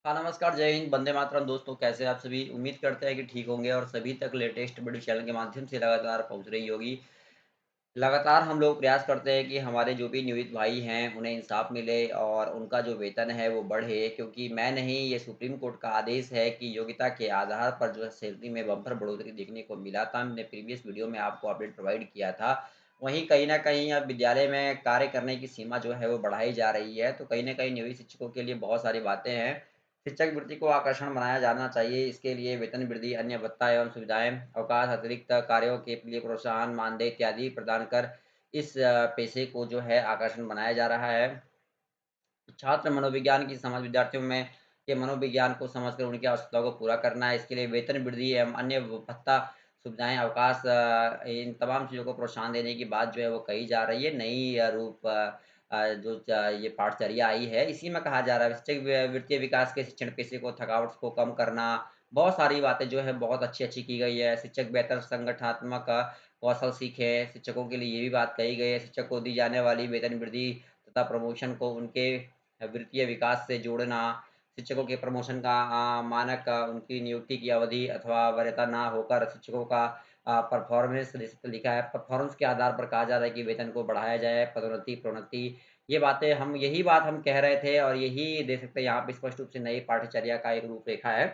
हाँ, नमस्कार, जय हिंद, वंदे मातरम दोस्तों, कैसे हैं आप सभी? उम्मीद करते हैं कि ठीक होंगे और सभी तक लेटेस्ट वीडियो चैनल के माध्यम से लगातार पहुँच रही होगी। लगातार हम लोग प्रयास करते हैं कि हमारे जो भी नियोजित भाई हैं, उन्हें इंसाफ मिले और उनका जो वेतन है वो बढ़े क्योंकि मैं नहीं, ये सुप्रीम कोर्ट का आदेश है कि योग्यता के आधार पर जो है सैलरी में बम्पर बढ़ोतरी देखने को मिला था। हमने प्रीवियस वीडियो में आपको अपडेट प्रोवाइड किया था। वहीं कहीं न कहीं अब विद्यालय में कार्य करने की सीमा जो है वो बढ़ाई जा रही है, तो कहीं न कहीं नियोजित शिक्षकों के लिए बहुत सारी बातें हैं। शिक्षक वृत्ति को आकर्षण बनाया जाना चाहिए। इसके लिए वेतन वृद्धि, अन्य भत्ता एवं सुविधाएँ, अवकाश, अतिरिक्त कार्यों के लिए प्रोत्साहन, मानदेय इत्यादि प्रदान कर इस पेशे को जो है आकर्षण बनाया जा रहा है। छात्र मनोविज्ञान की समझ विद्यार्थियों में के मनोविज्ञान को समझकर उनकी आवश्यकताओं को पूरा करना है। इसके लिए वेतन वृद्धि एवं अन्य भत्ता, सुविधाएँ, अवकाश इन तमाम चीज़ों को प्रोत्साहन देने की बात जो है वो कही जा रही है। नई रूप जो ये पाठचर्या आई है, इसी में कहा जा रहा है शिक्षक वृत्तीय विकास के शिक्षण पेशे को थकावट को कम करना, बहुत सारी बातें जो है बहुत अच्छी-अच्छी की गई है। शिक्षक बेहतर संगठनात्मक कौशल सीखें, शिक्षकों के लिए ये भी बात कही गई है। शिक्षक को दी जाने वाली वेतन वृद्धि तथा प्रमोशन को उनके वृत्तीय विकास से जोड़ना, शिक्षकों के प्रमोशन का मानक उनकी नियुक्ति की अवधि अथवा वरीयता ना होकर शिक्षकों का परफॉर्मेंस जैसे लिखा है, परफॉर्मेंस के आधार पर कहा जा रहा है कि वेतन को बढ़ाया जाए, पदोन्नति, प्रोन्नति, ये बातें हम यही बात हम कह रहे थे और यही देख सकते हैं यहाँ पे स्पष्ट रूप से नई पाठ्यचर्या का एक रूपरेखा है।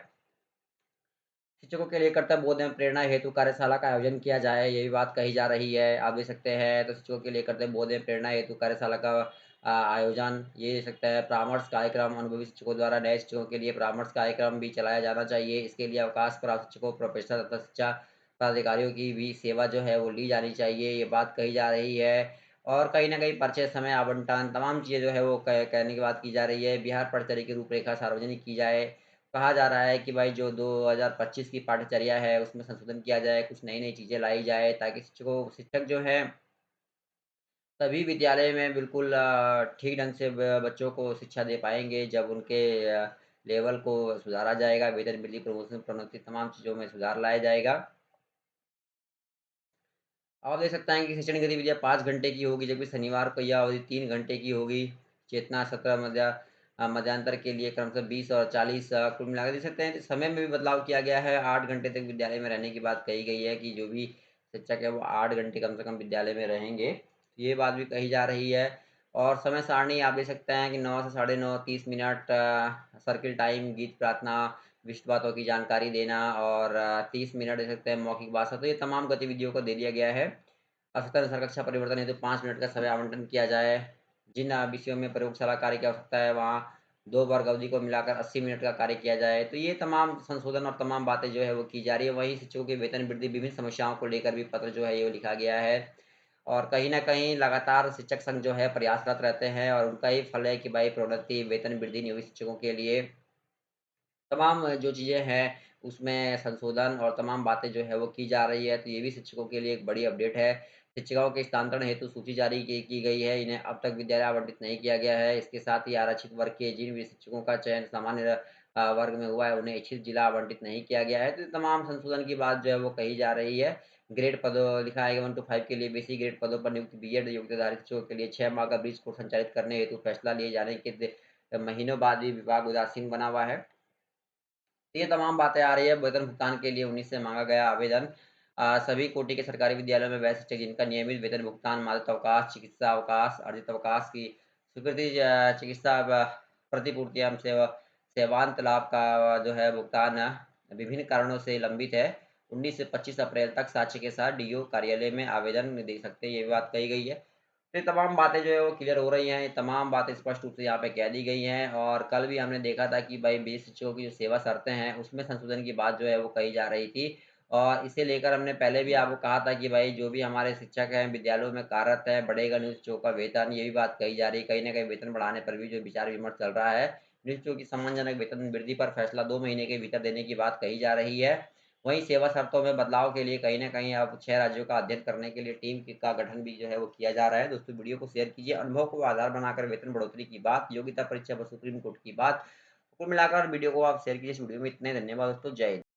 शिक्षकों के लिए कर्तव्य बोध एवं प्रेरणा हेतु कार्यशाला का आयोजन किया जाए, ये भी बात कही जा रही है। आप देख सकते हैं तो शिक्षकों के लिए कर्तव्य बोध एवं प्रेरणा हेतु कार्यशाला का आयोजन ये देख सकते हैं। परामर्श कार्यक्रम अनुभवी शिक्षकों द्वारा नए शिक्षकों के लिए परामर्श कार्यक्रम भी चलाया जाना चाहिए। इसके लिए अवकाश प्राप्त शिक्षकों, प्रोफेसर तथा शिक्षा पदाधिकारियों की भी सेवा जो है वो ली जानी चाहिए, ये बात कही जा रही है। और कहीं न कहीं परिचय, समय आवंटन तमाम चीज़ें जो है वो कहने की बात की जा रही है। बिहार पढ़चर्या की रूपरेखा सार्वजनिक की जाए। कहा जा रहा है कि भाई जो 2025 की पाठ्यचर्या है, उसमें संशोधन किया जाए, कुछ नई-नई चीज़ें लाई जाए ताकि शिक्षक जो हैं, सभी विद्यालय में बिल्कुल ठीक ढंग से ब बच्चों को शिक्षा दे पाएँगे जब उनके लेवल को सुधारा जाएगा, वेतन वृद्धि, प्रमोशन, प्रोन्नति तमाम चीज़ों में सुधार लाया जाएगा। आप देख सकते हैं कि शैक्षणिक गतिविधियाँ 5 घंटे की होगी, जबकि शनिवार को यह अवधि 3 घंटे की होगी। चेतना सत्र मध्यांतर के लिए क्रमशः 20 और 40 कुल मिलाकर देख सकते हैं कि समय में भी बदलाव किया गया है। 8 घंटे तक विद्यालय में रहने की बात कही गई है कि जो भी शिक्षक है, वो 8 घंटे कम से कम विद्यालय में रहेंगे। ये बात भी कही जा रही है और समय सारणी आप देख सकते हैं कि 9 से साढ़े 9, 30 मिनट सर्किल टाइम, गीत प्रार्थना, विशिष्ट बातों की जानकारी देना और 30 मिनट दे सकते हैं मौखिक भाषा, तो ये तमाम गतिविधियों को दे दिया गया है। आवश्यकता अनुसार कक्षा परिवर्तन हेतु 5 मिनट का समय आवंटन किया जाए। जिन विषयों में प्रयोगशाला कार्य की आवश्यकता है, वहाँ 2 वर्ग अवधि को मिलाकर 80 मिनट का कार्य किया जाए। तो ये तमाम संशोधन और तमाम बातें जो है वो की जा रही है। वहीं शिक्षकों के वेतन वृद्धि, विभिन्न समस्याओं को लेकर भी पत्र जो है ये लिखा गया है। और कहीं न कहीं लगातार शिक्षक संघ जो है प्रयासरत रहते हैं और उनका ही फल है कि भाई प्रोन्नति, वेतन वृद्धि नियोजित शिक्षकों के लिए तमाम जो चीज़ें हैं, उसमें संशोधन और तमाम बातें जो है वो की जा रही है, तो ये भी शिक्षकों के लिए एक बड़ी अपडेट है। शिक्षिकाओं के स्थानांतरण हेतु सूची जारी की गई है, इन्हें अब तक विद्यालय आवंटित नहीं किया गया है। इसके साथ ही आरक्षित वर्ग के जिन भी शिक्षकों का चयन सामान्य वर्ग में हुआ है, उन्हें इच्छित जिला आवंटित नहीं किया गया है। तो ये तमाम संशोधन की बात जो है वो कही जा रही है। ग्रेड पदों लिखा है 1 to 5 के लिए बेसिक ग्रेड पदों पर नियुक्त बीएड योग्यताधारी शिक्षकों के लिए 6 माह का ब्रिज कोर्स संचालित करने हेतु फैसला लिए जाने के महीनों बाद भी विभाग उदासीन बना हुआ है। ये तमाम बातें आ रही है, वेतन भुगतान के लिए 19 से माँगा गया आवेदन। सभी कोटि के सरकारी विद्यालयों में वह शिक्षक जिनका नियमित वेतन भुगतान, मातृत्व अवकाश, चिकित्सा अवकाश, अर्जित अवकाश की स्वीकृति चिकित्सा प्रतिपूर्ति एवं सेवांत लाभ का जो है भुगतान विभिन्न कारणों से लंबित है। 19 से 25 अप्रैल तक साक्ष्य के साथ डीओ कार्यालय में आवेदन दे सकते हैं, ये भी बात कही गई है। तो ये तमाम बातें जो है वो क्लियर हो रही हैं, ये तमाम बातें स्पष्ट रूप से यहाँ पे कह दी गई हैं और कल भी हमने देखा था कि भाई बेसिक शिक्षकों की जो सेवा शर्तें हैं, उसमें संशोधन की बात जो है वो कही जा रही थी। और इसे लेकर हमने पहले भी आपको कहा था कि भाई जो भी हमारे शिक्षक हैं, विद्यालयों में कार्यरत हैं, बढ़ेगा नियोजित शिक्षकों का वेतन, ये भी बात कही जा रही है। कहीं न कहीं वेतन बढ़ाने पर भी जो विचार-विमर्श चल रहा है, नियोजित शिक्षकों की सम्मानजनक वेतन वृद्धि पर फैसला 2 महीने के भीतर देने की बात कही जा रही है। वहीं सेवा शर्तों में बदलाव के लिए कहीं न कहीं अब 6 राज्यों का अध्ययन करने के लिए टीम का गठन भी जो है वो किया जा रहा है। दोस्तों वीडियो को शेयर कीजिए, अनुभव को आधार बनाकर वेतन बढ़ोतरी की बात, योग्यता परीक्षा पर सुप्रीम कोर्ट की बात, कुल मिलाकर वीडियो को आप शेयर कीजिए। इस वीडियो में इतने धन्यवाद दोस्तों, जय हिंद।